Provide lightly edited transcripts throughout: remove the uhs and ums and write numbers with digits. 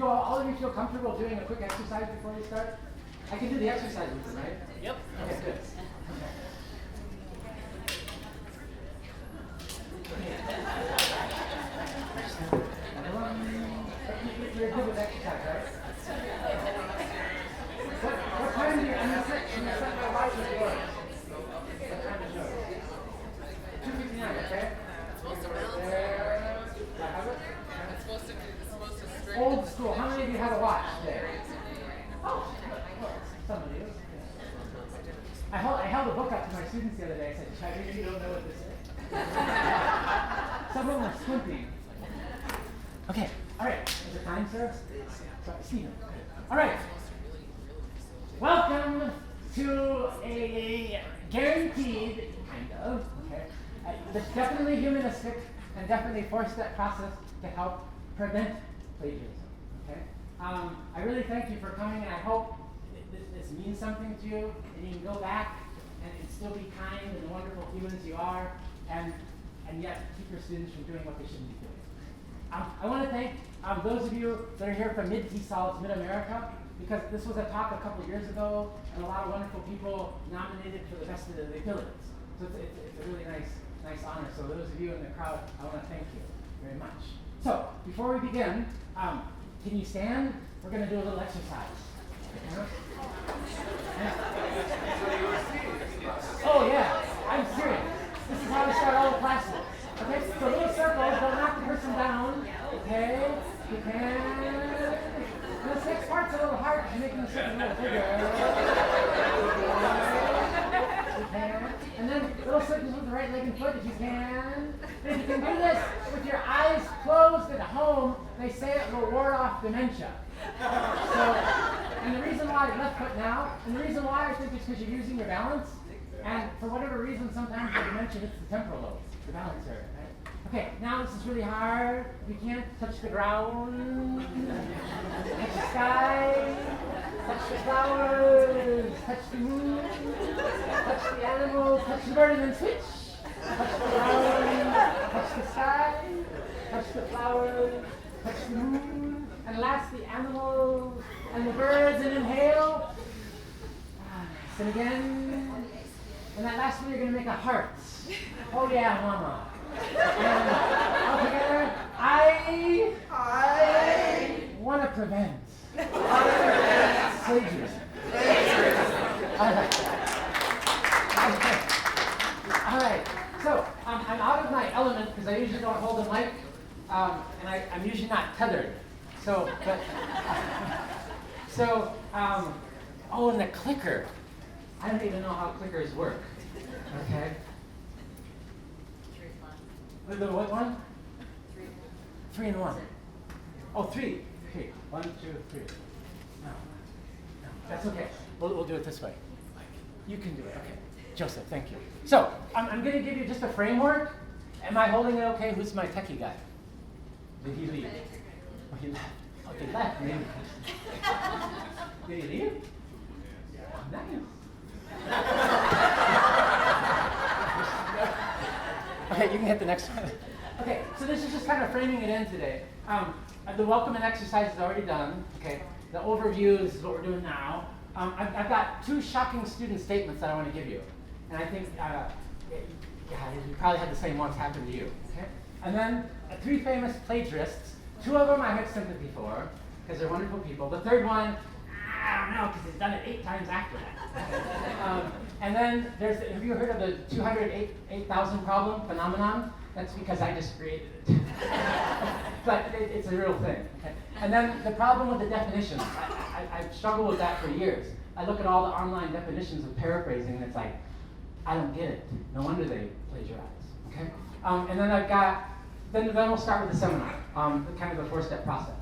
Do all of you feel comfortable doing a quick exercise before we start? I can do the exercise with you, right? Yep. Okay, good. You're good with exercise, right? What time do you, I'm going to set my watch with yours. What time is yours? 2:59, okay? There. Do I have it? It's supposed to Old school. How many of you have a watch today? Oh, some of you. I held a book up to my students the other day. I said, "Chinese, you don't know what this is." Some of them are squinting. Okay. All right. Is it time, sir? Sorry, Stephen. All right. Welcome to a guaranteed, kind of, okay, that's definitely humanistic and definitely four-step process to help prevent plagiarism. Okay. I really thank you for coming, and I hope this means something to you, and you can go back and still be kind and the wonderful humans you are, and yet keep your students from doing what they shouldn't be doing. I want to thank those of you that are here from Mid-T-Solids, Mid-America, because this was a talk a couple years ago, and a lot of wonderful people nominated for the best of the affiliates. So it's a really nice honor. So those of you in the crowd, I want to thank you very much. So before we begin, can you stand? We're going to do a little exercise. Oh yeah, I'm serious. This is how we start all the classes. Okay, so little circles, don't knock the person down. Okay, you can. The 6 parts a little hard because you're making the circle a little bigger. You can. And then little circles with the right leg and foot if you can. And if you can do this with your eyes closed at home, they say it will ward off dementia. So, and the reason why left foot now, and the reason why I think is because you're using your balance, and for whatever reason, sometimes the dementia hits the temporal lobes, the balance area. Right? Okay, now this is really hard. You can't touch the ground, touch the sky, touch the flowers, touch the moon, touch the animals, touch the bird and then switch. Touch the ground, touch the sky, touch the flowers, touch the moon, and last the animals and the birds, and inhale. And again. And that last one you're going to make a heart. Oh yeah, mama. And all together, I want to prevent plagiarism. All right. So I'm out of my element because I usually don't hold a mic, and I'm usually not tethered. Oh, and the clicker. I don't even know how clickers work. Okay. The what one? 3 and 1. Oh, 3. Okay. 1, 2, 3. No. That's okay. We'll do it this way. You can do it. Okay. Joseph, thank you. So I'm going to give you just a framework. Am I holding it okay? Who's my techie guy? Did he leave? Oh, he left. Oh, he left. Maybe. Did he leave? Oh, nice. Okay, you can hit the next one. Okay, so this is just kind of framing it in today. The welcome and exercise is already done. Okay, the overview is what we're doing now. I've got 2 shocking student statements that I want to give you, and I think you probably had the same ones happen to you. Okay, and then 3 famous plagiarists. 2 of them I have sympathy for because they're wonderful people. The third one, I don't know, because he's done it 8 times after that. And then have you heard of the 208,000 problem phenomenon? That's because I just created it. But it's a real thing. Okay? And then the problem with the definitions. I've struggled with that for years. I look at all the online definitions of paraphrasing, and it's like, I don't get it. No wonder they plagiarize. Okay? And then then we'll start with the seminar, kind of the 4-step process.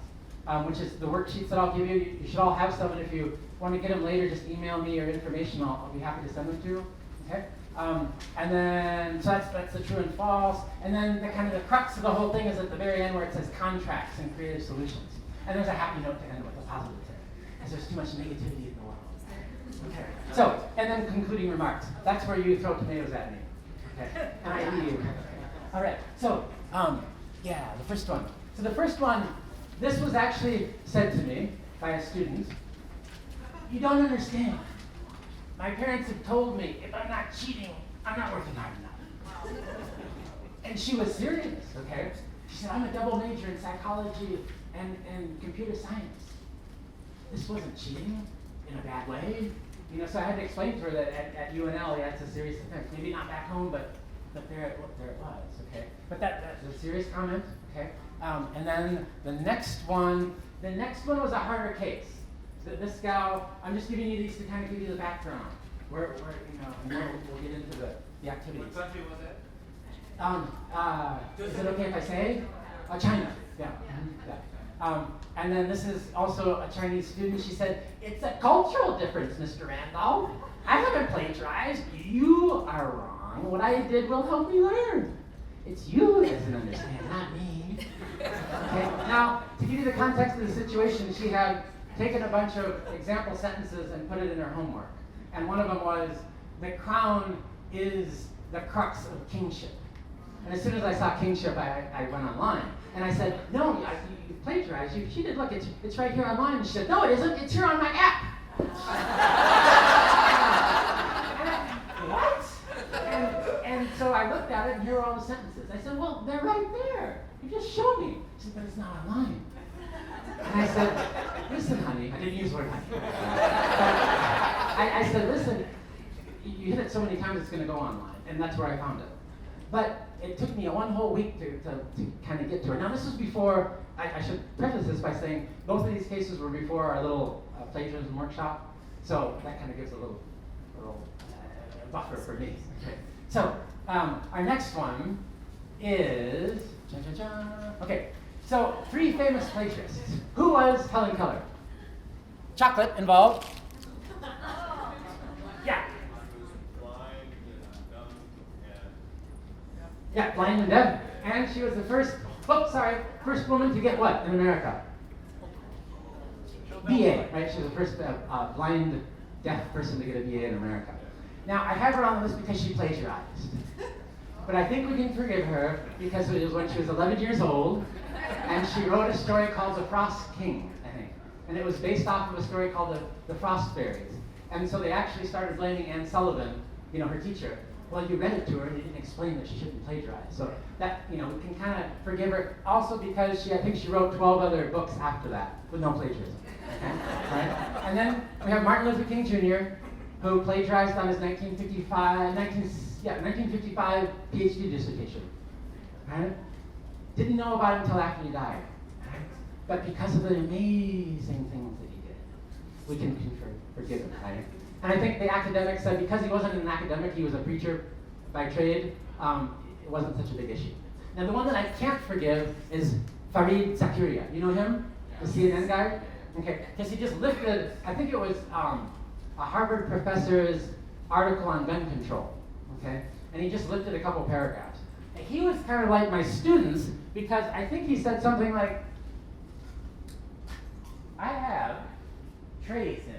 Which is the worksheets that I'll give you. You should all have some, and if you want to get them later, just email me your information. I'll be happy to send them to you. Okay? And then, so that's the true and false. And then the crux of the whole thing is at the very end where it says contracts and creative solutions. And there's a happy note to end with, a positive thing, because there's too much negativity in the world. Okay. So, and then concluding remarks. That's where you throw tomatoes at me. Okay. And I leave you. All right. So, the first one. So the first one This was actually said to me by a student. You don't understand. My parents have told me if I'm not cheating, I'm not working hard enough. And she was serious, okay? She said, I'm a double major in psychology and computer science. This wasn't cheating in a bad way. You know, so I had to explain to her that at UNL, yeah, it's a serious offense. Maybe not back home, but there it was, okay? But that's a serious comment, okay? And then the next one was a harder case. This gal, I'm just giving you these to kind of give you the background. Where you know, and then we'll get into the activities. What country was that? Is it okay if I say? China, yeah. Yeah. And then this is also a Chinese student. She said, it's a cultural difference, Mr. Randolph. I haven't plagiarized. You are wrong. What I did will help me learn. It's you who doesn't understand, not me. Okay. Now, to give you the context of the situation, she had taken a bunch of example sentences and put it in her homework. And one of them was, the crown is the crux of kingship. And as soon as I saw kingship, I went online. And I said, no, you plagiarized. She did, look, it's right here online. And she said, no, it isn't. It's here on my app. What? And so I looked at it, and here are all the sentences. I said, well, they're right there. You just showed me. She said, but it's not online. And I said, listen, honey. I didn't use the word honey. I said, listen, you hit it so many times it's going to go online. And that's where I found it. But it took me one whole week to kind of get to it. Now, this was before, I should preface this by saying, both of these cases were before our little plagiarism workshop. So that kind of gives a little buffer for me. Okay. So our next one is, okay, so 3 famous plagiarists. Who was Helen Keller? Chocolate involved. Yeah. Yeah, blind and deaf. And she was the first woman to get what in America? BA, right? She was the first blind, deaf person to get a BA in America. Now, I have her on the list because she plagiarized. But I think we can forgive her because it was when she was 11 years old, and she wrote a story called The Frost King, I think. And it was based off of a story called The Frost Fairies. And so they actually started blaming Anne Sullivan, you know, her teacher. Well, you read it to her and you didn't explain that she shouldn't plagiarize. So that, you know, we can kind of forgive her. Also because I think she wrote 12 other books after that with no plagiarism. Okay? Right? And then we have Martin Luther King Jr., who plagiarized on his 1955 PhD dissertation. Right? Didn't know about it until after he died. Right? But because of the amazing things that he did, we can forgive him. Right? And I think the academic said because he wasn't an academic, he was a preacher by trade, it wasn't such a big issue. Now the one that I can't forgive is Fareed Zakaria. You know him? The CNN guy? Okay, because he just lifted, I think it was a Harvard professor's article on gun control, okay? And he just lifted a couple paragraphs. And he was kind of like my students because I think he said something like, I have trays in.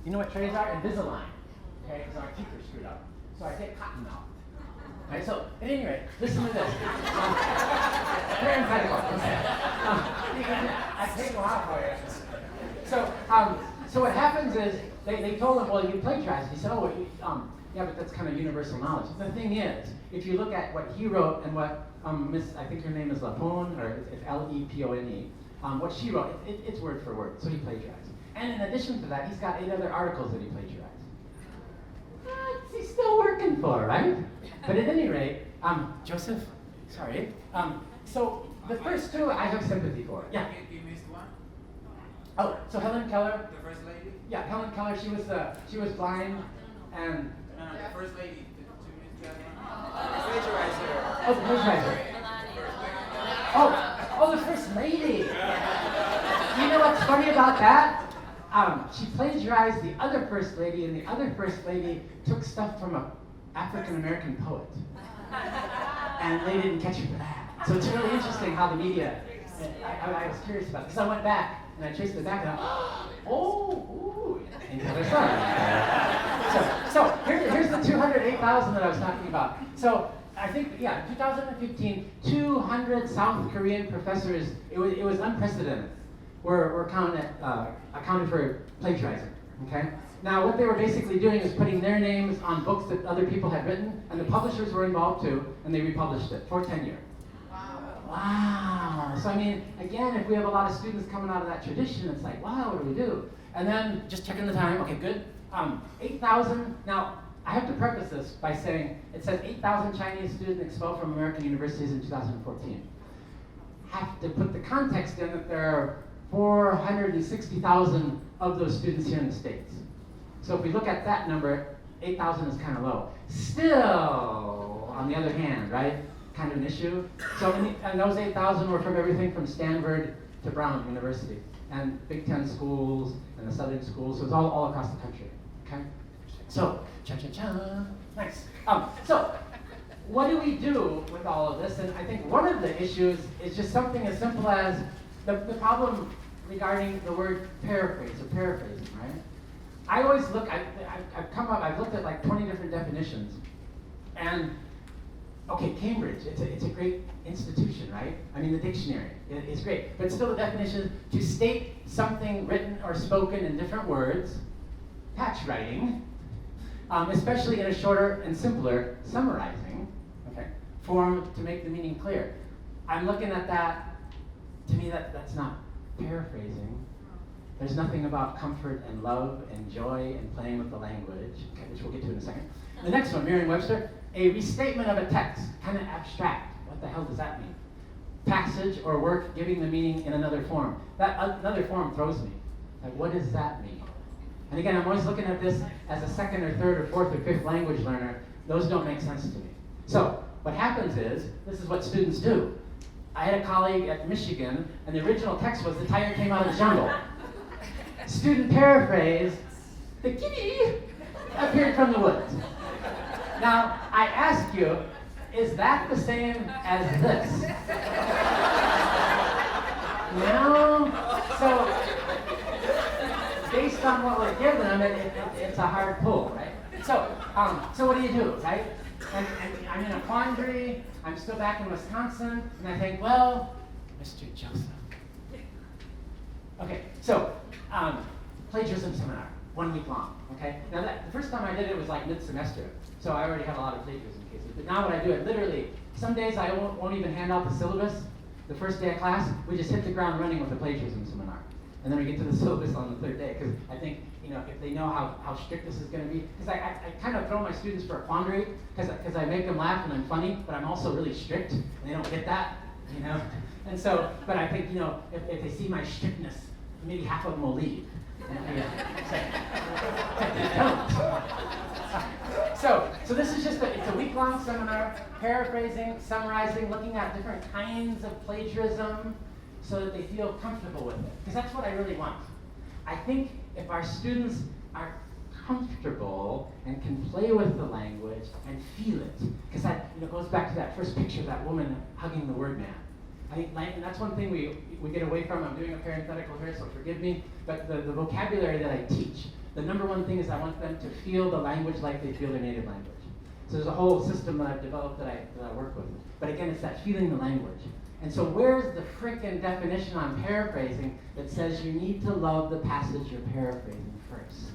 You know what trays are? Invisalign. Okay, because our teeth are screwed up. So I take cotton out. Right, so at any rate, listen to this. Parenthetical. I take them out for you. So what happens is they told him, well, you plagiarized. He said, oh, yeah, but that's kind of universal knowledge. The thing is, if you look at what he wrote and what I think her name is Lapone, or it's Lepone, what she wrote, it's word for word. So he plagiarized. And in addition to that, he's got 8 other articles that he plagiarized. What's he still working for, right? But at any rate, Joseph, sorry. So the first 2 I have sympathy for. Yeah. You missed one? Oh, so Helen Keller. The first lady? Yeah, Helen Keller. She was blind, and. No, the first lady. Did you miss that one? The plagiarizer. Oh, the plagiarizer. Oh, the first lady. You know what's funny about that? She plagiarized the other first lady, and the other first lady took stuff from an African-American poet. And they didn't catch her for that. So it's really interesting how the media, I was curious about it, because I went back, and I traced it back, and and the other side. So here's the 208,000 that I was talking about. So I think, yeah, 2015, 200 South Korean professors, it was unprecedented, were accounted for plagiarizing, okay? Now, what they were basically doing is putting their names on books that other people had written, and the publishers were involved too, and they republished it for tenure. Wow. So I mean, again, if we have a lot of students coming out of that tradition, it's like, wow, what do we do? And then just checking the time, okay, good. 8,000, now I have to preface this by saying, it says 8,000 Chinese students expelled from American universities in 2014. Have to put the context in that there are 460,000 of those students here in the States. So if we look at that number, 8,000 is kind of low. Still, on the other hand, right? Kind of an issue. So, and those 8,000 were from everything from Stanford to Brown University, and Big Ten schools, and the Southern schools, so it's all across the country, okay? So, cha-cha-cha, nice. So, what do we do with all of this? And I think one of the issues is just something as simple as the problem regarding the word paraphrase, or paraphrasing, right? I always look, I've looked at like 20 different definitions, and okay, Cambridge, it's a great institution, right? I mean, the dictionary is great, but still the definition is to state something written or spoken in different words, patch writing, especially in a shorter and simpler summarizing, okay, form to make the meaning clear. I'm looking at that, to me that's not paraphrasing. There's nothing about comfort and love and joy and playing with the language, okay, which we'll get to in a second. The next one, Merriam-Webster, a restatement of a text, kind of abstract. What the hell does that mean? Passage or work giving the meaning in another form. That another form throws me. Like, what does that mean? And again, I'm always looking at this as a second or third or fourth or fifth language learner. Those don't make sense to me. So, what happens is, this is what students do. I had a colleague at Michigan, and the original text was, the tiger came out of the jungle. Student paraphrase, the kitty appeared from the woods. Now, I ask you, is that the same as this? No? So, based on what we're giving them, it's a hard pull, right? So what do you do, right? And I'm in a quandary, I'm still back in Wisconsin, and I think, well, Mr. Joseph. Okay, so, plagiarism seminar, 1 week long, okay? Now the first time I did it was like mid-semester, so I already had a lot of plagiarism cases. But now when I do it, literally, some days I won't even hand out the syllabus. The first day of class, we just hit the ground running with the plagiarism seminar. And then we get to the syllabus on the third day, because I think, if they know how strict this is going to be, because I kind of throw my students for a quandary, because I make them laugh and I'm funny, but I'm also really strict, and they don't get that, And so, but I think, if they see my strictness, maybe half of them will leave. So this is just it's a week-long seminar, paraphrasing, summarizing, looking at different kinds of plagiarism so that they feel comfortable with it. Because that's what I really want. I think if our students are comfortable and can play with the language and feel it, because that goes back to that first picture of that woman hugging the word man. I think and that's one thing we get away from. I'm doing a parenthetical here, so forgive me. But the vocabulary that I teach, the number one thing is I want them to feel the language like they feel their native language. So there's a whole system that I've developed that I work with. But again, it's that feeling the language. And so where's the frickin' definition on paraphrasing that says you need to love the passage you're paraphrasing first?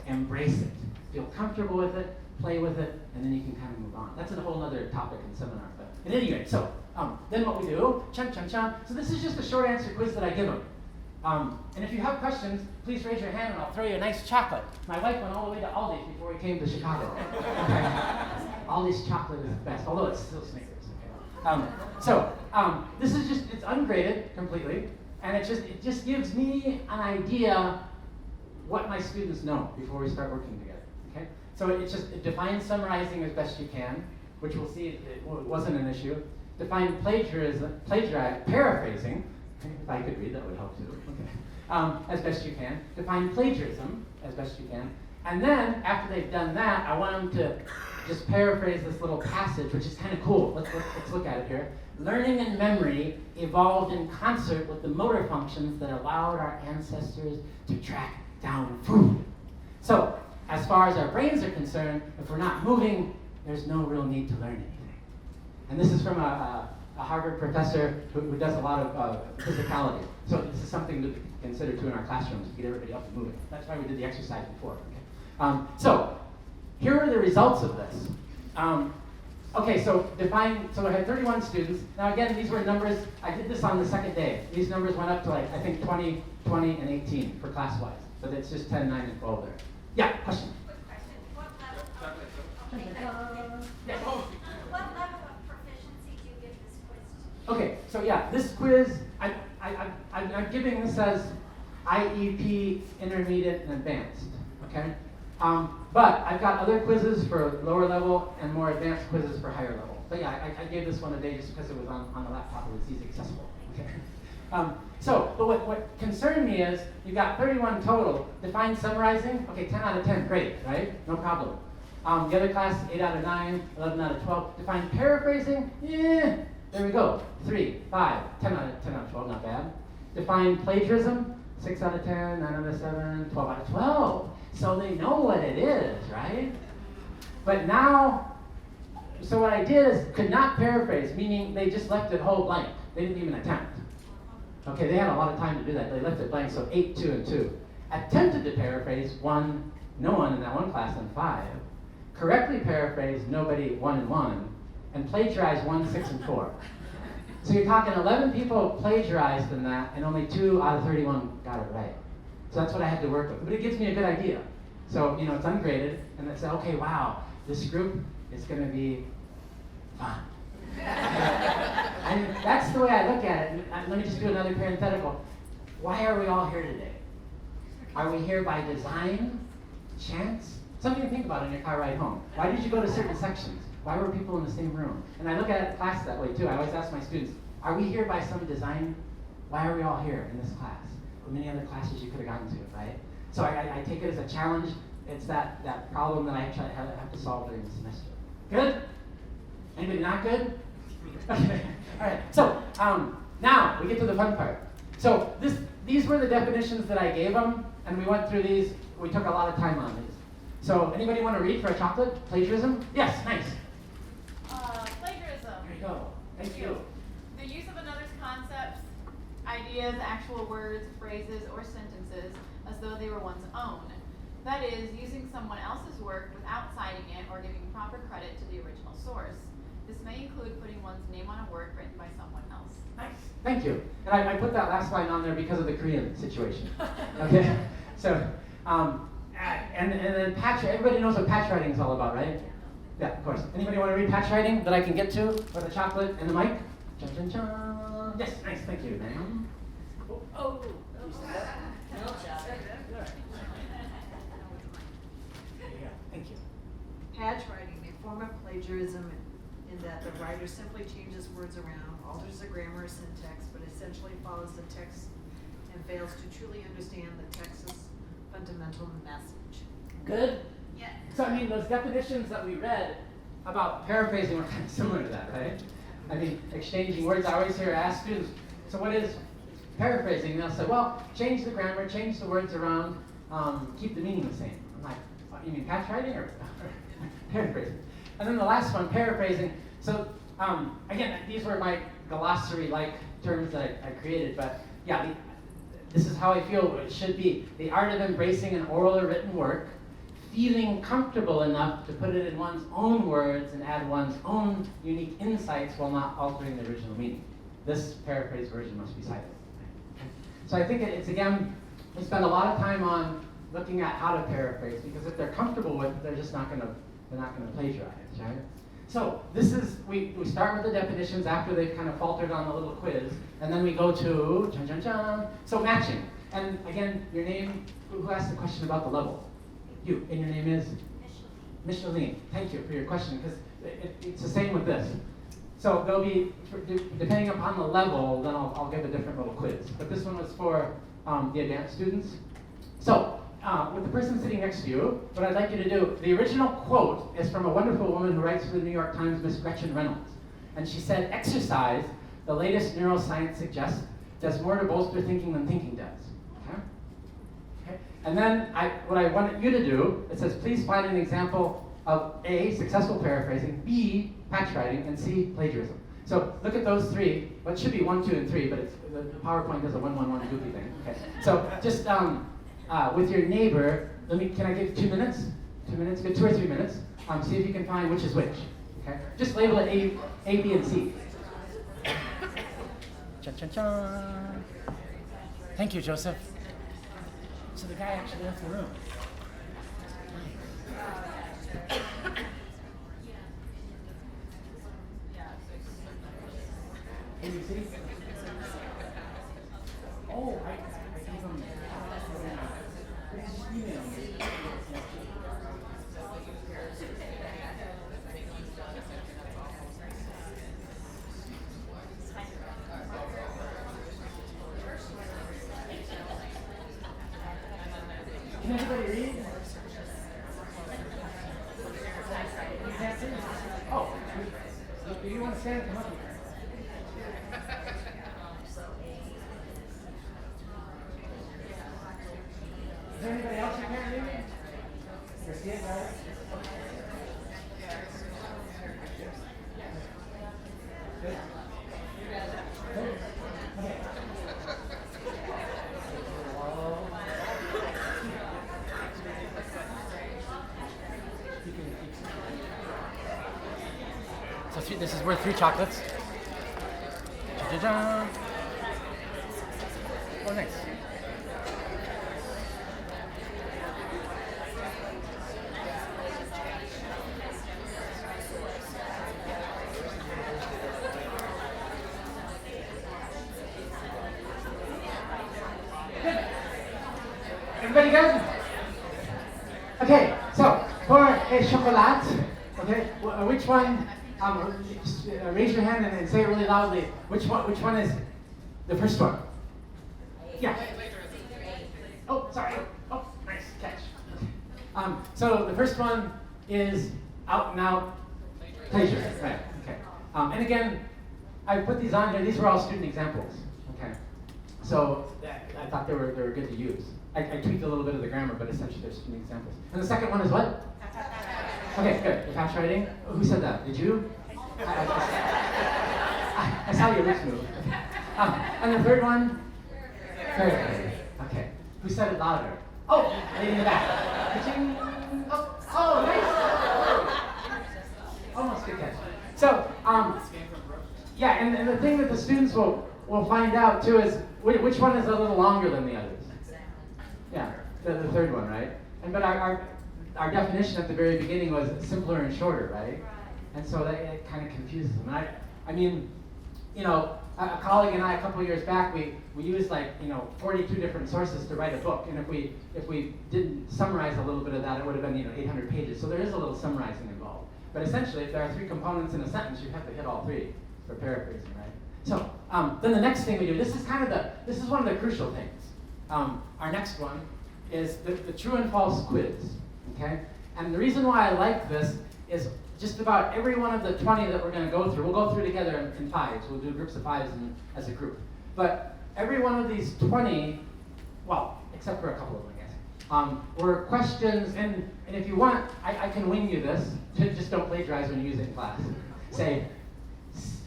Embrace it. Feel comfortable with it, play with it, and then you can kind of move on. That's a whole other topic in seminar. But at any rate, so then what we do, chum. So this is just a short answer quiz that I give them. And if you have questions, please raise your hand and I'll throw you a nice chocolate. My wife went all the way to Aldi's before we came to Chicago. Okay. Aldi's chocolate is the best, although it's still Snickers. Okay. This is just, it's ungraded completely, and it just gives me an idea what my students know before we start working together. Okay. So it defines summarizing as best you can, which we'll see it wasn't an issue. Define paraphrasing. If I could read, that would help too. Okay. As best you can. Define plagiarism as best you can. And then, after they've done that, I want them to just paraphrase this little passage, which is kind of cool. Let's look at it here. Learning and memory evolved in concert with the motor functions that allowed our ancestors to track down food. So, as far as our brains are concerned, if we're not moving, there's no real need to learn anything. And this is from a Harvard professor who does a lot of physicality. So this is something to consider too in our classrooms to get everybody up and moving. That's why we did the exercise before. Okay? So here are the results of this. Okay, so I had 31 students. Now again, these were numbers, I did this on the second day. These numbers went up to like, I think 20, 20, and 18 for class-wise. But it's just 10, 9, and 12 there. Yeah, question? Quick question. What level Yes. what level of proficiency do you give this quiz to? Okay, so yeah, this quiz, I'm giving this as IEP, intermediate, and advanced, okay? But I've got other quizzes for lower level and more advanced quizzes for higher level. But yeah, I gave this one a day just because it was on the laptop, it was easy accessible, okay? But what concerned me is you've got 31 total. Define summarizing, okay, 10 out of 10, great, right? No problem. The other class, 8 out of 9, 11 out of 12. Define paraphrasing, yeah, there we go. 3, 5, 10 out of 12, not bad. Define plagiarism, 6 out of 10, 9 out of 7, 12 out of 12. So they know what it is, right? But now, so what I did is could not paraphrase, meaning they just left it whole blank. They didn't even attempt. Okay, they had a lot of time to do that. They left it blank, so 8, 2, and 2. Attempted to paraphrase, 1, no one in that one class, and 5. Correctly paraphrased, nobody, 1 and 1. And plagiarized, 1, 6, and 4. So you're talking 11 people plagiarized in that, and only 2 out of 31 got it right. So that's what I had to work with. But it gives me a good idea. So, it's ungraded, and I say, okay, wow, this group is going to be fun. And that's the way I look at it. Let me just do another parenthetical. Why are we all here today? Are we here by design, chance? Something to think about in your car ride home. Why did you go to certain sections? Why were people in the same room? And I look at the class that way too. I always ask my students, are we here by some design? Why are we all here in this class? Or many other classes you could have gotten to, right? So I take it as a challenge. It's that problem that I have to solve during the semester. Good? Anybody not good? Okay. All right. So now we get to the fun part. So these were the definitions that I gave them, and we went through these. We took a lot of time on these. So anybody want to read for a chocolate? Plagiarism? Yes, nice. Plagiarism. There you go. Thank you. The use of another's concepts, ideas, actual words, phrases, or sentences as though they were one's own. That is, using someone else's work without citing it or giving proper credit to the original source. This may include putting one's name on a work written by someone else. Nice. Thank you. And I put that last line on there because of the Korean situation. Okay? So, and then patch, everybody knows what patch writing is all about, right? Yeah, of course. Anybody want to read patch writing that I can get to with the chocolate and the mic? Chun, chun, chun. Yes, nice. Thank you, ma'am. Oh. Thank you. Patch writing, a form of plagiarism in that the writer simply changes words around, alters the grammar or syntax, but essentially follows the text and fails to truly understand the text's fundamental message. Good? Yeah. So, those definitions that we read about paraphrasing were kind of similar to that, right? Exchanging words. I always ask students, so what is paraphrasing? And they'll say, well, change the grammar, change the words around, keep the meaning the same. I'm like, what, you mean patch writing or paraphrasing? And then the last one, paraphrasing. So, again, these were my glossary-like terms that I created, but yeah, this is how I feel it should be. The art of embracing an oral or written work, feeling comfortable enough to put it in one's own words and add one's own unique insights while not altering the original meaning. This paraphrase version must be cited. So I think it's, again, we spend a lot of time on looking at how to paraphrase, because if they're comfortable with it, they're just not going to plagiarize, right? So this is, we start with the definitions after they've kind of faltered on the little quiz, and then we go to, chun, chun, chun, so matching. And again, your name, who asked the question about the level? You, and your name is? Micheline. Thank you for your question, because it's the same with this. So there'll be, depending upon the level, then I'll give a different little quiz. But this one was for the advanced students. So, with the person sitting next to you, what I'd like you to do, the original quote is from a wonderful woman who writes for the New York Times, Miss Gretchen Reynolds. And she said, exercise, the latest neuroscience suggests, does more to bolster thinking than thinking does. Okay? And then what I want you to do, it says, please find an example of A, successful paraphrasing, B, patch writing, and C, plagiarism. So look at those three. Well, it should be 1, 2, and 3, but it's, the PowerPoint does a 1, 1, 1 goofy thing. Okay. So just with your neighbor, can I give 2 minutes? 2 minutes, good, 2 or 3 minutes. See if you can find which is which. Okay. Just label it A, B, and C. Chun, chun, chun. Thank you, Joseph. So the guy actually left the room. Nice. Can you see? Oh, I gave him email me. Can everybody read? You can't see? Oh, do you want to stand and come up here? Is there anybody else who can't read? You see it, right? Good. Good. Okay. So this is worth 3 chocolates. Ja-ja-ja. Oh, nice. Good. Everybody good? Okay, so for a chocolate, okay, which one? Raise your hand and say it really loudly. Which one is the first one? Yeah. Oh, sorry. Oh, nice catch. So the first one is out and out plagiarism. Right. Okay. And again, I put these on there. These were all student examples. Okay. So I thought they were good to use. I tweaked a little bit of the grammar, but essentially they're student examples. And the second one is what? Okay, good. The patch writing. Who said that? Did you? I saw your lips move. And the third one? Paraphrase. Okay. Who said it louder? Oh, lady in the back. Ka-ching. Oh, nice. Almost good catch. So, yeah, and the thing that the students will find out too is which one is a little longer than the others. Yeah, the third one, right? But our definition at the very beginning was simpler and shorter, right? And so it kind of confuses them. And I mean, you know, a colleague and I a couple of years back, we used 42 different sources to write a book. And if we didn't summarize a little bit of that, it would have been 800 pages. So there is a little summarizing involved. But essentially, if there are 3 components in a sentence, you have to hit all 3 for paraphrasing, right? So then the next thing we do, this is one of the crucial things. Our next one is the true and false quiz. Okay? And the reason why I like this is just about every one of the 20 that we're going to go through, we'll go through together in 5s. We'll do groups of 5s as a group. But every one of these 20, well, except for a couple of them, I guess, were questions, and if you want, I can wing you this. Just don't plagiarize when you use it in class. Say,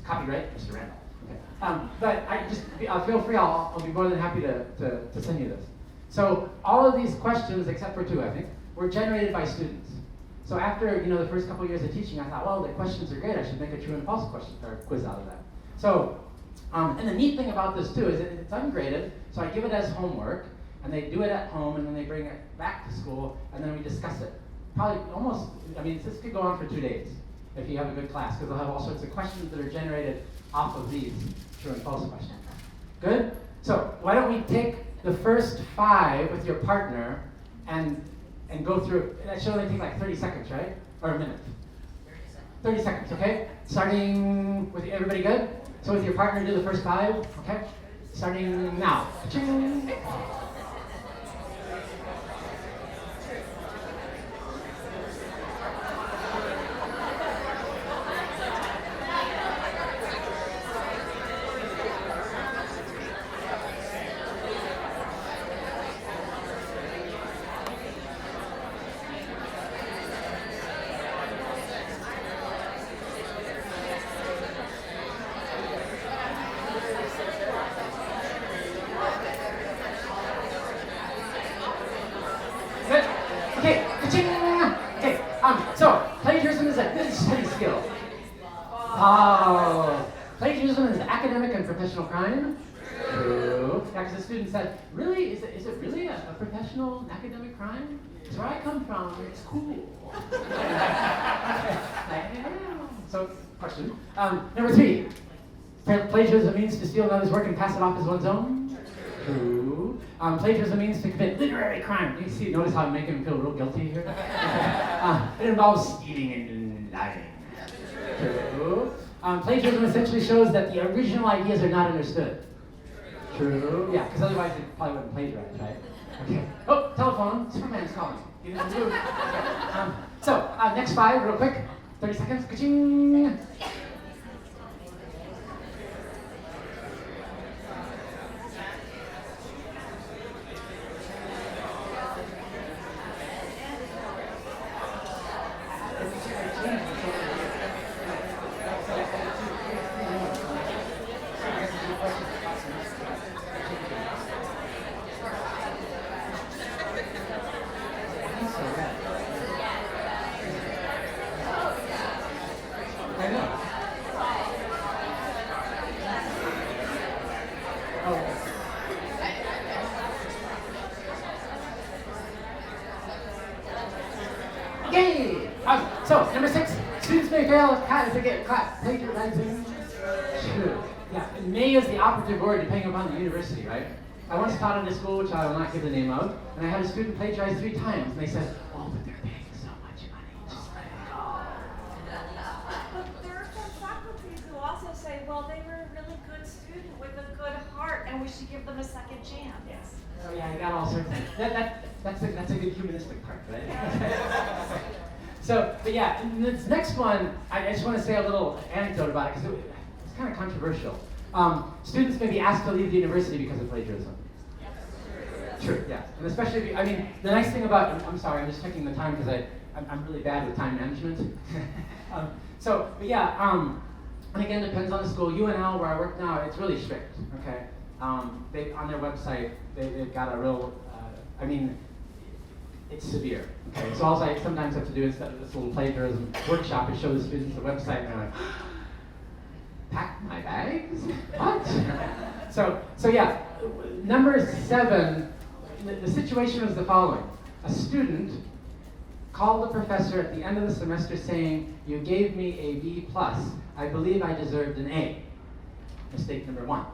copyright, Mr. Randolph. Okay. But feel free, I'll be more than happy to send you this. So all of these questions, except for 2, I think, were generated by students. So after the first couple of years of teaching, I thought, well, the questions are great. I should make a true and false question or quiz out of that. So, and the neat thing about this too is it's ungraded. So I give it as homework, and they do it at home, and then they bring it back to school, and then we discuss it. Probably almost. I mean, this could go on for 2 days if you have a good class, because they'll have all sorts of questions that are generated off of these true and false questions. Good. So why don't we take the first 5 with your partner and go through, that should only take like 30 seconds, right? Or a minute. 30 seconds, okay? Starting with everybody good? So with your partner, do the first 5, okay? Starting now. Ching. false. Plagiarism is academic and professional crime? True. Yeah, because the student said, really? Is it really a professional academic crime? It's where I come from. It's cool. So, question. Number 3. Plagiarism means to steal another's work and pass it off as one's own? True. Plagiarism means to commit literary crime. You see, notice how I'm making him feel real guilty here? It involves stealing and lying. True. Plagiarism essentially shows that the original ideas are not understood. True. Yeah, because otherwise it probably wouldn't plagiarize, right? Okay. Oh, telephone. Superman's calling. Get in the room. Okay. Next 5, real quick. 30 seconds. Ka-ching. I know. Okay. So number 6, students may fail if they get caught plagiarizing. True. Yeah. May is the operative word depending upon the university, right? I once taught in a school which I will not give the name of, and I had a student plagiarize 3 times, and they said, "Oh, but they're paying so much money. Just let it go." But there are some faculty who also say, well, they were a really good student with a good heart, and we should give them a second chance. Yes. So yeah, you got all sorts of that's a good humanistic part, right? But yeah, this next one, I just want to say a little anecdote about it because it's kind of controversial. Students may be asked to leave the university because of plagiarism. True, yeah. And especially, the nice thing about, I'm sorry, I'm just checking the time because I'm really bad with time management. And again, depends on the school. UNL, where I work now, it's really strict, okay? On their website, they've got a real, it's severe, okay? So all I sometimes have to do is this little plagiarism workshop and show the students the website, and they're like, pack my bags? What? So yeah, number 7, the situation was the following. A student called the professor at the end of the semester saying, "You gave me a B+. I believe I deserved an A." Mistake number 1.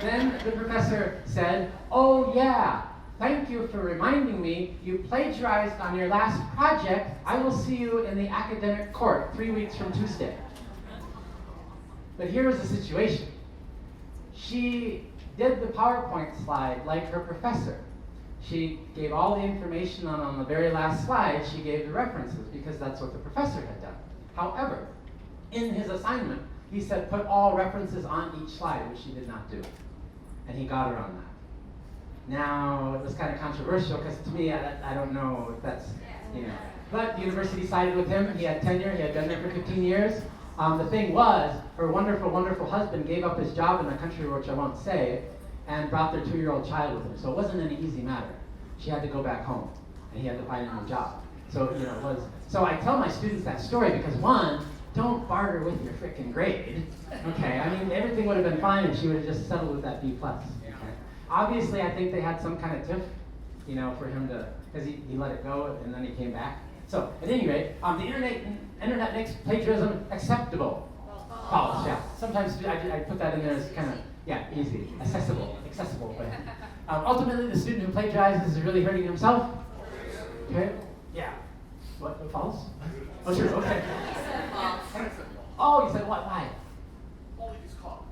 Then the professor said, "Oh yeah, thank you for reminding me. You plagiarized on your last project. I will see you in the academic court 3 weeks from Tuesday." But here was the situation. She did the PowerPoint slide like her professor. She gave all the information on the very last slide, she gave the references because that's what the professor had done. However, in his assignment, he said put all references on each slide, which she did not do. And he got her on that. Now, it was kind of controversial because to me, I don't know if that's, But the university sided with him. He had tenure. He had been there for 15 years. The thing was, her wonderful, wonderful husband gave up his job in a country which I won't say, and brought their 2-year-old child with him. So it wasn't an easy matter. She had to go back home, and he had to find a new job. So it was. So I tell my students that story because 1, don't barter with your frickin' grade. Okay, everything would have been fine if she would have just settled with that B+. Okay? Obviously, I think they had some kind of tiff, for him to, because he let it go and then he came back. So at any rate, the internet makes plagiarism acceptable. False, yeah. Sometimes I put that in there as kind of, easy, accessible. But ultimately, the student who plagiarizes is really hurting himself. Okay? Yeah. What? False? Oh, sure. Okay. Oh, you said what? Why? Only if he's caught.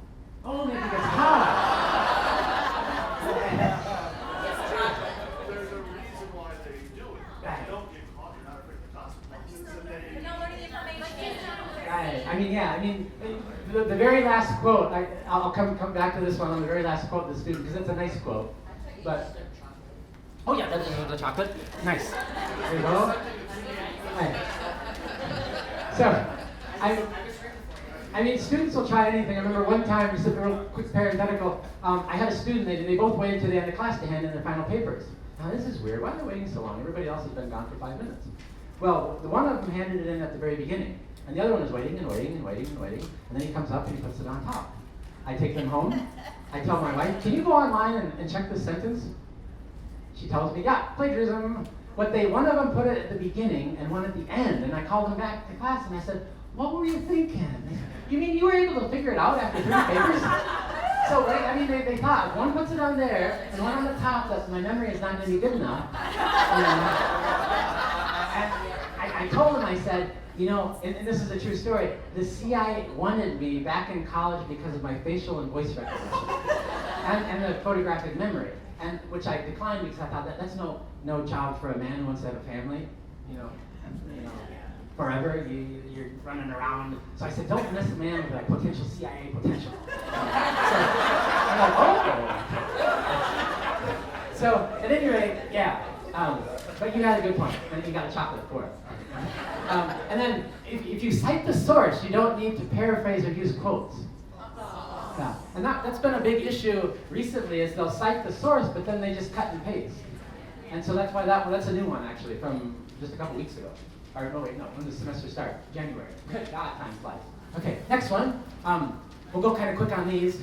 Only if he gets caught. There's a reason why they do it. If you don't get caught, you're not afraid of the consequences. You're not learning information. Right. The very last quote, I'll come back to this one on the very last quote of the student, because it's a nice quote. But, oh yeah, that's the chocolate. Nice. There you go. Right. So, students will try anything. I remember one time, just a real quick parenthetical, I had a student, they both waited to the end of class to hand in their final papers. Now this is weird, why are they waiting so long? Everybody else has been gone for 5 minutes. Well, the one of them handed it in at the very beginning. And the other one is waiting and waiting and waiting and waiting, and then he comes up and he puts it on top. I take them home. I tell my wife, can you go online and check this sentence? She tells me, yeah, plagiarism. But one of them put it at the beginning and one at the end, and I called them back to class and I said, what were you thinking? You mean you were able to figure it out after 3 papers? So, I mean, they thought, if one puts it on there and one on the top, that my memory is not going to be good enough. And I told them, I said, you know, and this is a true story, the CIA wanted me back in college because of my facial and voice recognition and the photographic memory, and which I declined because I thought that's no job for a man who wants to have a family, you know, forever, you're running around. So I said, don't miss a man with like potential CIA potential. I'm like, oh. So at any rate, yeah. But you got a good point, and you got a chocolate for it. And then if you cite the source, you don't need to paraphrase or use quotes. Yeah. And that's been a big issue recently, is they'll cite the source, but then they just cut and paste. And so that's why that's a new one actually from just a couple weeks ago. Or no, wait, no, when the semester started, January. God, time flies. Okay, next one. We'll go kind of quick on these.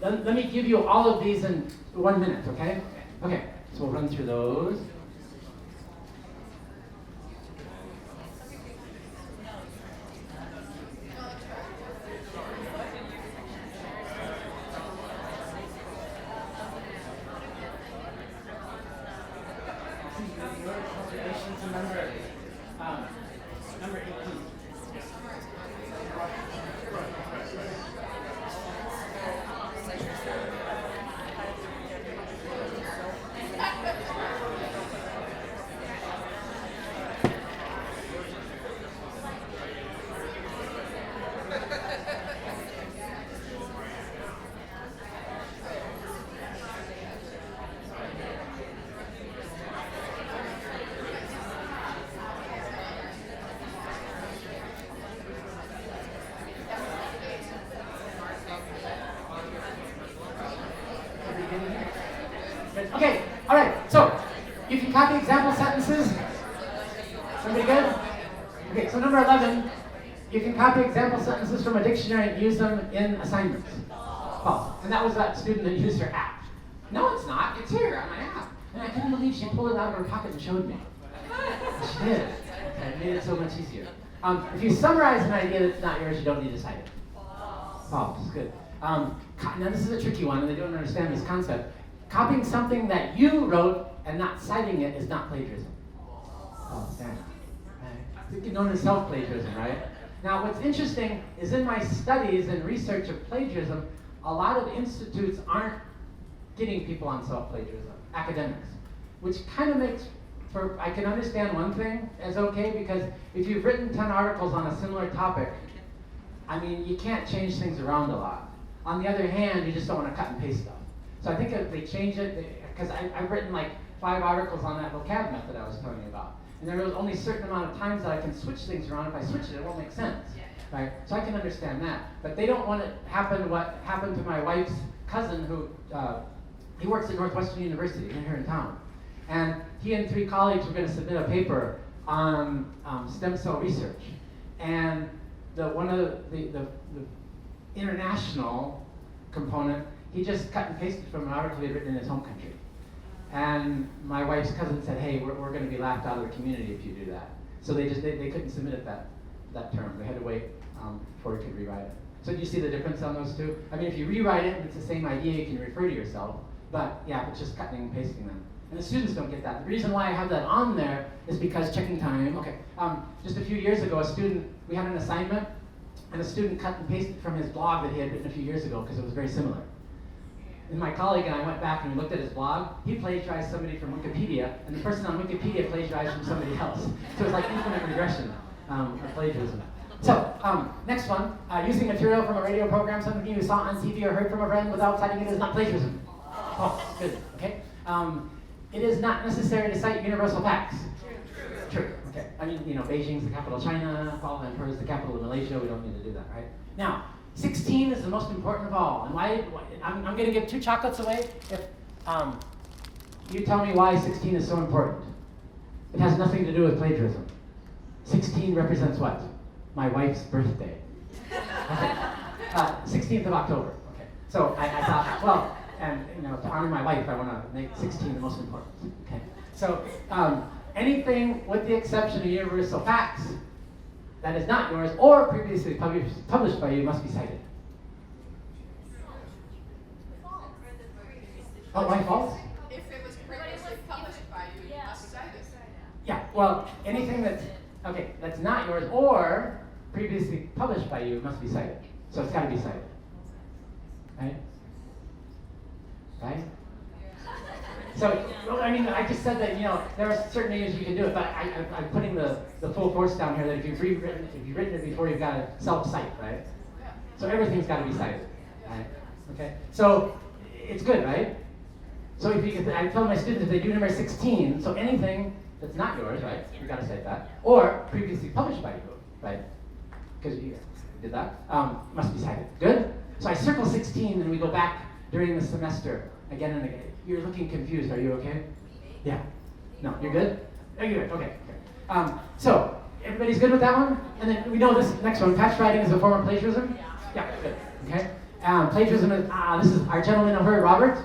Let me give you all of these in 1 minute, okay? Okay, so we'll run through those. Number 18. Okay, all right, so you can copy example sentences. Somebody good? Okay, so number 11, you can copy example sentences from a dictionary and use them in assignments. False. And that was that student that used her app. No, it's not. It's here on my app. And I couldn't believe she pulled it out of her pocket and showed me. She did. Okay, it made it so much easier. If you summarize an idea that's not yours, you don't need to cite it. False. Good. Now this is a tricky one, and they don't understand this concept. Copying something that you wrote and not citing it is not plagiarism. Oh, damn. Right. Known as self-plagiarism, right? Now, what's interesting is in my studies and research of plagiarism, a lot of institutes aren't getting people on self-plagiarism, academics, which kind of makes I can understand one thing as okay, because if you've written 10 articles on a similar topic, I mean, you can't change things around a lot. On the other hand, you just don't want to cut and paste stuff. So I think if they change it, because I've written like 5 articles on that vocab method I was telling you about. And there was only a certain amount of times that I can switch things around. If I switch it, it won't make sense. Right? So I can understand that. But they don't want it to happen what happened to my wife's cousin who, he works at Northwestern University here in town. And he and 3 colleagues were going to submit a paper on stem cell research. And one of the international component, he just cut and pasted from an article he had written in his home country. And my wife's cousin said, hey, we're going to be laughed out of the community if you do that. So they couldn't submit it that term. They had to wait before he could rewrite it. So do you see the difference on those two? I mean, if you rewrite it and it's the same idea, you can refer to yourself. But yeah, it's just cutting and pasting them. And the students don't get that. The reason why I have that on there is because checking time. Okay, just a few years ago, we had an assignment, and a student cut and pasted from his blog that he had written a few years ago because it was very similar. And my colleague and I went back and we looked at his blog. He plagiarized somebody from Wikipedia, and the person on Wikipedia plagiarized from somebody else. So it's like infinite regression of plagiarism. So, next one, using material from a radio program, something you saw on TV or heard from a friend without citing it is not plagiarism. Oh, good, okay. It is not necessary to cite universal facts. True, okay. I mean, Beijing's the capital of China, Kuala Lumpur is the capital of Malaysia, we don't need to do that, right? Now, 16 is the most important of all, and why I'm going to give 2 chocolates away if you tell me why 16 is so important. It has nothing to do with plagiarism. 16 represents what? My wife's birthday. Okay. 16th of October. Okay. So I thought, well, and to honor my wife, I want to make 16 the most important. Okay. So anything with the exception of universal facts that is not yours or previously published by you must be cited. Oh, why false? If it was previously published by you, you must cite it. Yeah, well, anything that's not yours or previously published by you must be cited. So it's got to be cited. Right? Right? So, I just said that, there are certain areas you can do it, but I'm putting the full force down here that if you've written it before, you've got to self-cite, right? So everything's got to be cited, right? Okay? So it's good, right? So I tell my students if they do number 16, so anything that's not yours, right? You've got to cite that. Or previously published by you, right? Because you did that, must be cited. Good? So I circle 16 and we go back during the semester again and again. You're looking confused. Are you okay? Yeah. No, you're good? Oh, you're good. Okay. So everybody's good with that one? And then we know this next one. Patch writing is a form of plagiarism? Yeah, good. Okay. Plagiarism is, this is our gentleman over here, Robert.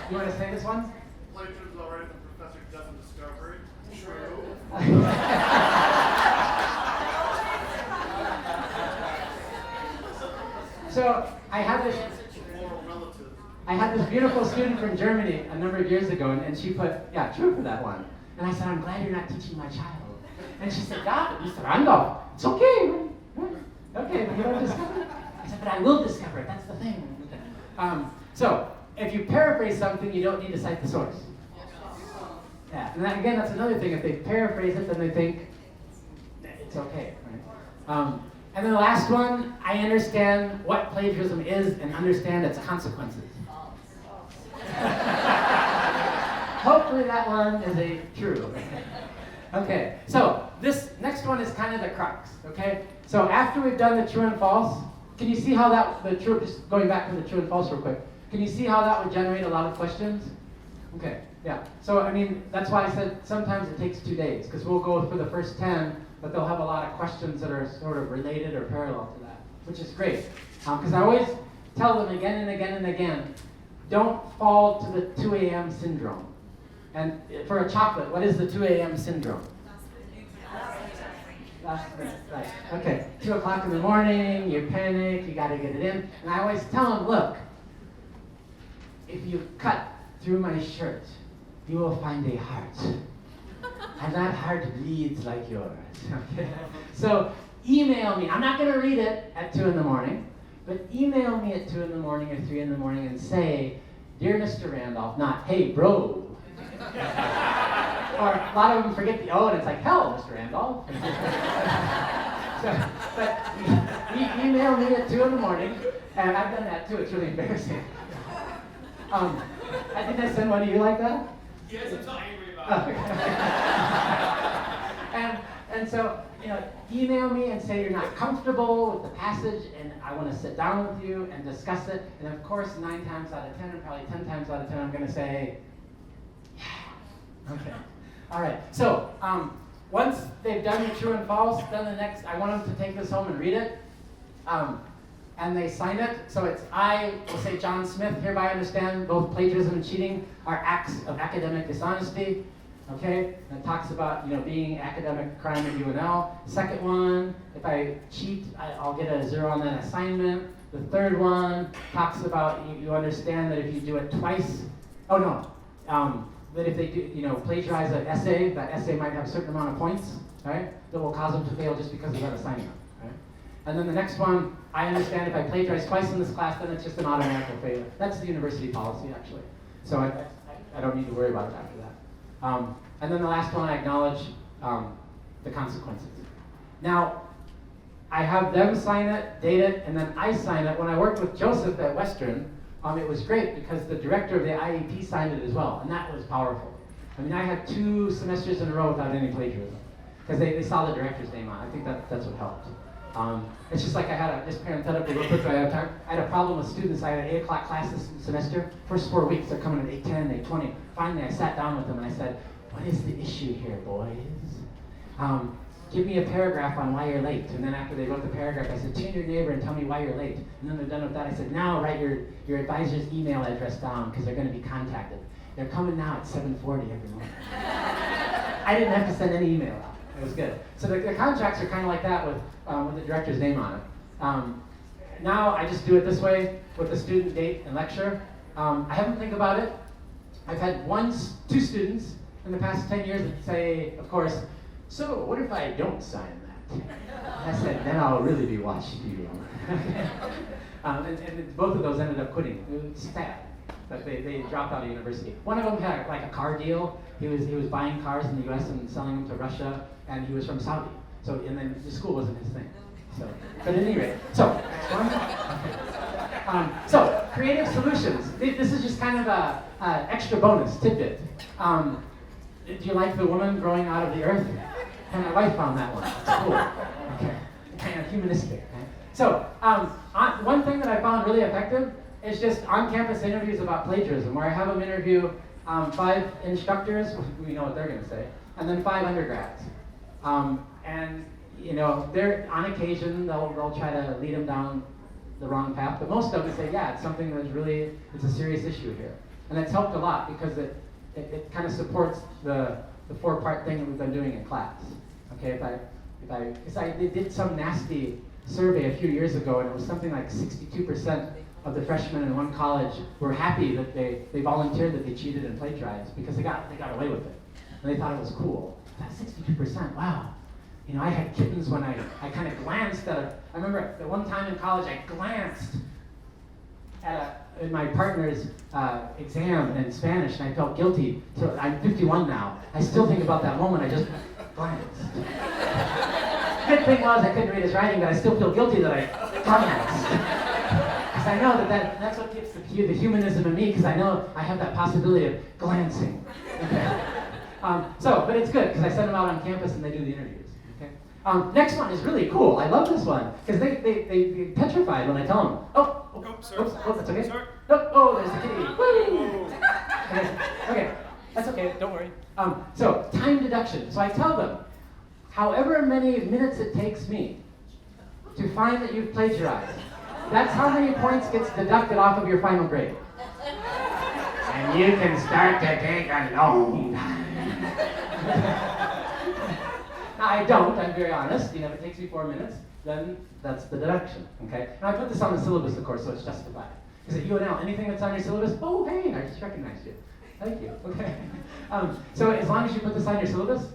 You want to say this one? Plagiarism is already the professor doesn't discover it. True. So I had this beautiful student from Germany a number of years ago, and she put, yeah, true for that one. And I said, I'm glad you're not teaching my child. And she said, yeah, Mr. Randolph, it's okay. Okay, but you don't discover it? I said, but I will discover it, that's the thing. So, if you paraphrase something, you don't need to cite the source. Yeah, and again, that's another thing. If they paraphrase it, then they think it's okay, right? And then the last one, I understand what plagiarism is and understand its consequences. Hopefully that one is a true. Okay, so this next one is kind of the crux, okay? So after we've done the true and false, can you see how just going back to the true and false real quick, can you see how that would generate a lot of questions? Okay, yeah. So, that's why I said sometimes it takes 2 days, because we'll go for the first 10, but they'll have a lot of questions that are sort of related or parallel to that, which is great. Because I always tell them again and again and again, don't fall to the 2 a.m. syndrome. And for a chocolate, what is the 2 a.m. syndrome? Last minute, right. Okay, 2 o'clock in the morning, you panic, you got to get it in. And I always tell them, look, if you cut through my shirt, you will find a heart. And that heart bleeds like yours. Okay? So email me. I'm not going to read it at 2 in the morning, but email me at 2 in the morning or 3 in the morning and say, Dear Mr. Randolph, not, hey, bro. Or a lot of them forget the O and it's like, hell, Mr. Randolph. But email me at 2 in the morning, and I've done that too. It's really embarrassing. I think I send one to you like that? Yes, I'm so angry about it. And so, email me and say you're not comfortable with the passage and I want to sit down with you and discuss it. And of course, 9 times out of 10, and probably 10 times out of 10, I'm going to say, yeah. Okay. All right. So, once they've done the true and false, then the next, I want them to take this home and read it. And they sign it. So I will say, John Smith, hereby understand both plagiarism and cheating are acts of academic dishonesty. Okay? And it talks about, being academic crime at UNL. Second one, if I cheat, I'll get a 0 on that assignment. The third one talks about you understand that if you do it twice, that if they do, plagiarize an essay, that essay might have a certain amount of points, right? That will cause them to fail just because of that assignment, right? And then the next one, I understand if I plagiarize twice in this class, then it's just an automatic failure. That's the university policy, actually. So I don't need to worry about it after that. And then the last one, I acknowledge the consequences. Now, I have them sign it, date it, and then I sign it. When I worked with Joseph at Western, it was great because the director of the IEP signed it as well, and that was powerful. I had 2 semesters in a row without any plagiarism because they saw the director's name on it. I think that's what helped. It's just like I had just parenthetically real quick, I had a problem with students. I had an 8 o'clock class this semester. First 4 weeks, they're coming at 8:10, 8:20. Finally, I sat down with them and I said, what is the issue here, boys? Give me a paragraph on why you're late. And then after they wrote the paragraph, I said, tune your neighbor and tell me why you're late. And then they're done with that. I said, now write your advisor's email address down because they're going to be contacted. They're coming now at 7:40 every morning. I didn't have to send any email out. It was good. So the contracts are kind of like that with the director's name on it. Now I just do it this way with the student, date, and lecture. I haven't think about it. I've had two students in the past 10 years that say, of course, so what if I don't sign that? And I said, then I'll really be watching you. and both of those ended up quitting. It was sad, but they dropped out of university. One of them had like a car deal. He was buying cars in the U.S. and selling them to Russia, and he was from Saudi. So and then the school wasn't his thing. So, but at any rate, so creative solutions. This is just kind of a extra bonus tidbit. Do you like the woman growing out of the earth? And my wife found that one. It's cool. Okay. Kind of humanistic. Right? So, one thing that I found really effective is just on-campus interviews about plagiarism, where I have them interview 5 instructors, we know what they're going to say, and then 5 undergrads. And you know, they're on occasion they'll try to lead them down the wrong path, but most of them say, yeah, it's something that's really it's a serious issue here, and it's helped a lot because it kind of supports the 4-part thing that we've been doing in class. Okay, they did some nasty survey a few years ago, and it was something like 62% of the freshmen in one college were happy that they volunteered that they cheated and plagiarized because they got away with it, and they thought it was cool. That's 62%. Wow. You know, I had kittens when I kind of glanced at I remember at one time in college I glanced at my partner's exam in Spanish, and I felt guilty. So I'm 51 now. I still think about that moment. I just glanced. Good thing was I couldn't read his writing, but I still feel guilty that I glanced. Because I know that's what gives the humanism in me, because I know I have that possibility of glancing. Okay? But it's good, because I send them out on campus and they do the interviews. Next one is really cool. I love this one because they get petrified when I tell them. Oh, that's okay. Sorry. Oh, there's the kitty. Woo! Okay, that's okay. Don't worry. So time deduction. So I tell them, however many minutes it takes me to find that you've plagiarized, that's how many points gets deducted off of your final grade. And you can start to take a long time. I don't, I'm very honest. You know, if it takes me 4 minutes, then that's the deduction, okay? And I put this on the syllabus, of course, so it's justified. Because at UNL, anything that's on your syllabus, oh, hey, I just recognized you. Thank you, okay? So as long as you put this on your syllabus,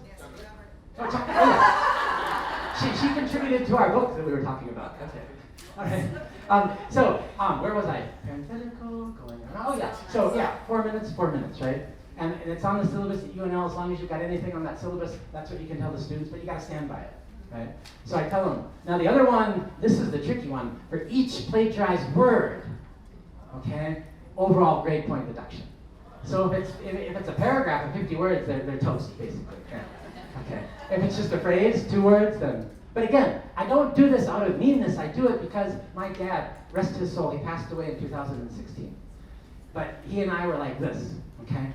she contributed to our book that we were talking about. Okay. Where was I? Parenthetical, going on. Oh, yeah. So, yeah, 4 minutes, right? And it's on the syllabus at UNL. As long as you've got anything on that syllabus, that's what you can tell the students, but you got to stand by it, right? So I tell them. Now the other one, this is the tricky one. For each plagiarized word, okay, overall grade point deduction. So if it's a paragraph of 50 words, they're toast, basically. Okay. If it's just a phrase, 2 words, then. But again, I don't do this out of meanness. I do it because my dad, rest his soul, he passed away in 2016. But he and I were like this, okay?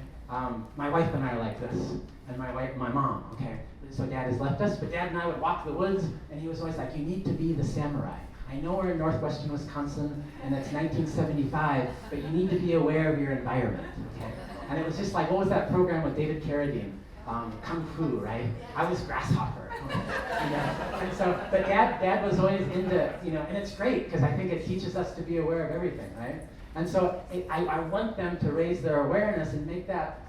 My wife and I are like this, and my mom, okay? So Dad has left us, but Dad and I would walk the woods, and he was always like, you need to be the samurai. I know we're in northwestern Wisconsin, and it's 1975, but you need to be aware of your environment, okay? And it was just like, what was that program with David Carradine? Kung Fu, right? I was Grasshopper. Okay? But Dad was always into, you know, and it's great, because I think it teaches us to be aware of everything, right? And so I want them to raise their awareness and make that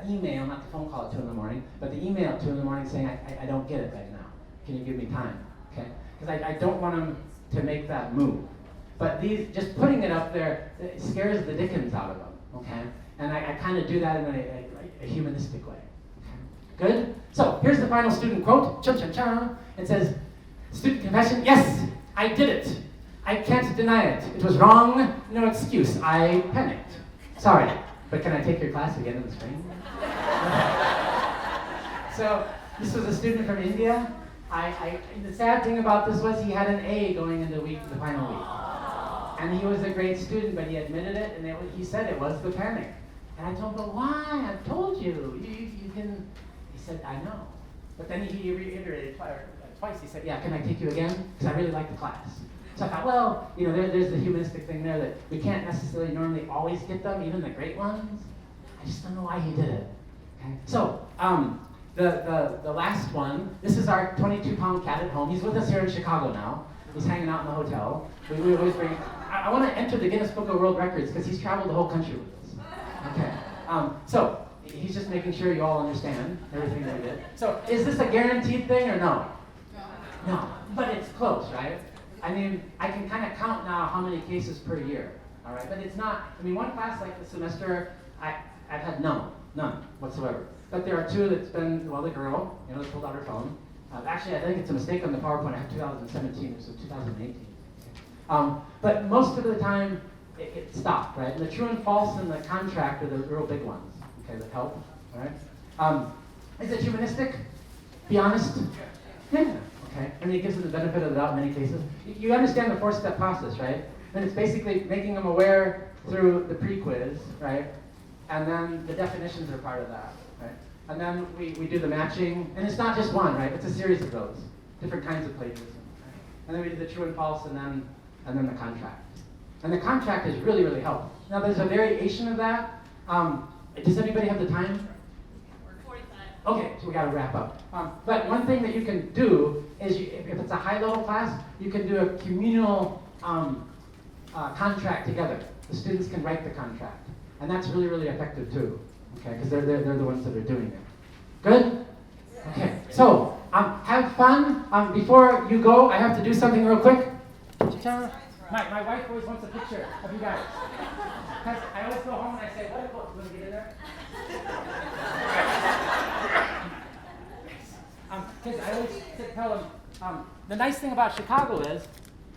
email, not the phone call at 2 in the morning, but the email at 2 in the morning saying, I don't get it right now. Can you give me time? Okay? Because I don't want them to make that move. But just putting it up there, it scares the dickens out of them. Okay? And I kind of do that in a humanistic way. Okay? Good? So here's the final student quote. Cha-cha-cha. It says, student confession, yes, I did it. I can't deny it. It was wrong, no excuse. I panicked. Sorry, but can I take your class again in the spring? So, this was a student from India. The sad thing about this was he had an A going into the final week. And he was a great student, but he admitted it, and he said it was the panic. And I told him, but why? I've told you. You can. He said, I know. But then he reiterated twice. He said, yeah, can I take you again? Because I really like the class. So I thought, well, there's the humanistic thing there that we can't necessarily normally always get them, even the great ones. I just don't know why he did it. Okay. So the last one, this is our 22-pound cat at home. He's with us here in Chicago now. He's hanging out in the hotel. We always bring. I want to enter the Guinness Book of World Records because he's traveled the whole country with us. Okay. So he's just making sure you all understand everything that we did. So is this a guaranteed thing or no? No. But it's close, right? I mean, I can kind of count now how many cases per year. All right. But it's not. I mean, one class like this semester, I've had none whatsoever. But there are two that's been, well, the girl, that pulled out her phone. Actually, I think it's a mistake on the PowerPoint. I have 2017, so 2018. But most of the time, it stopped, right? And the true and false and the contract are the real big ones, okay, that help, all right? Is it humanistic? Be honest? Yeah, okay. I mean, it gives them the benefit of the doubt in many cases. You understand the four-step process, right? And it's basically making them aware through the pre-quiz, right? And then the definitions are part of that, right? And then we do the matching, and it's not just one, right? It's a series of those, different kinds of plagiarism. Right? And then we do the true and false, and then the contract. And the contract is really, really helpful. Now there's a variation of that. Does anybody have the time? 45. Okay, so we got to wrap up. But one thing that you can do is, if it's a high-level class, you can do a communal contract together. The students can write the contract, and that's really, really effective too. Okay, because they're the ones that are doing it. Good? Okay, so have fun. Before you go, I have to do something real quick. My wife always wants a picture of you guys. Because I always go home and I say, what a book, want to get in there? Because I always tell them, the nice thing about Chicago is,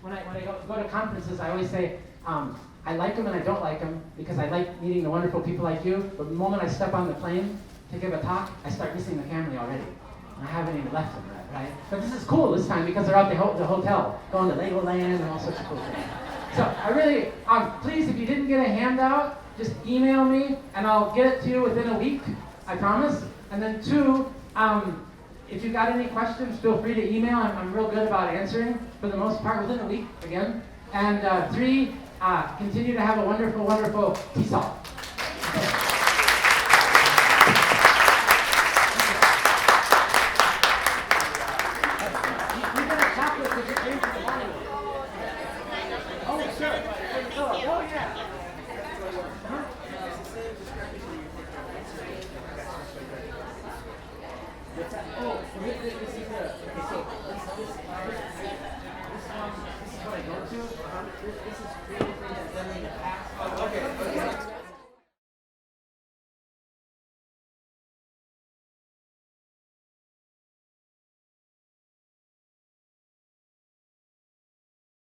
when I go to conferences, I always say, I like them and I don't like them because I like meeting the wonderful people like you, but the moment I step on the plane to give a talk, I start missing the family already. And I haven't even left them yet, right? But this is cool this time because they're out the hotel, going to Legoland and all sorts of cool things. So I really, please, if you didn't get a handout, just email me and I'll get it to you within a week, I promise. And then two, if you got any questions, feel free to email. I'm real good about answering for the most part within a week, again. And three, continue to have a wonderful, wonderful TESOL. You get a chocolate with your drink in the morning. Oh, sure. Oh, yeah. Huh? What's that? Oh, this is the, okay, so this is what I go to. This is really things that then we get past. Oh, okay.